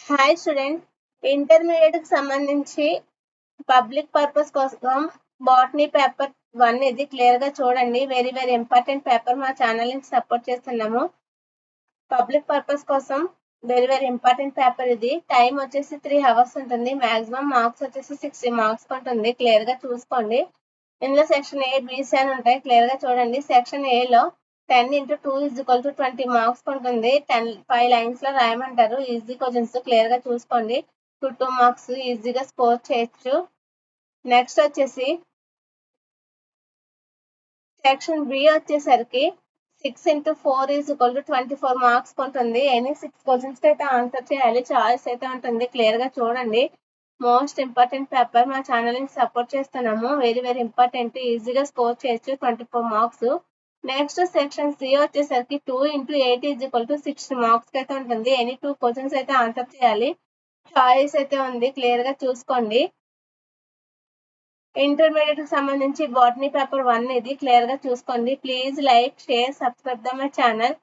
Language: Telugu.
హాయ్ స్టూడెంట్, ఇంటర్మీడియట్కి సంబంధించి పబ్లిక్ పర్పస్ కోసం బాటనీ పేపర్ 1 ఇది క్లియర్గా చూడండి. Very very important paper. మా ఛానల్ నుంచి సపోర్ట్ చేస్తున్నాము. పబ్లిక్ పర్పస్ కోసం వెరీ వెరీ ఇంపార్టెంట్ పేపర్ ఇది. టైం వచ్చేసి 3 hours ఉంటుంది. మ్యాక్సిమం మార్క్స్ వచ్చేసి 60 మార్క్స్ ఉంటుంది. క్లియర్గా చూసుకోండి. ఇందులో సెక్షన్ ఏ, బీసీ అని ఉంటాయి. క్లియర్గా చూడండి. సెక్షన్ ఏలో 10 into 2 is equal to 20 marks ఉంటుంది. 5 lines లో రాయమంటారు. ఈజీ క్వశ్చన్స్ క్లియర్ గా చూసుకోండి. 2 మార్క్స్ ఈజీగా స్కోర్ చేయొచ్చు. నెక్స్ట్ వచ్చేసి సెక్షన్ బి వచ్చేసరికి 6 into 4 is equal to 24 marks ఉంటుంది. ఎనీ 6 క్వశ్చన్స్ అయితే ఆన్సర్ చేయాలి. చాయిస్ అయితే ఉంటుంది. క్లియర్ గా చూడండి. Most important paper. మా ఛానల్ ని సపోర్ట్ చేస్తున్నాము. Very very important. ఈజీగా స్కోర్ చేయొచ్చు 24 మార్క్స్. నెక్స్ట్ సెక్షన్ సి వచ్చేసరికి 2 into 8 is equal to 60 marks అయితే ఉంటుంది. ఎనీ 2 క్వశ్చన్స్ అయితే ఆన్సర్ చేయాలి. చాయిస్ అయితే ఉంది. క్లియర్ గా చూసుకోండి. ఇంటర్మీడియట్ కి సంబంధించి బాటనీ పేపర్ 1 ఇది క్లియర్ గా చూసుకోండి. Please like, share, subscribe the my channel.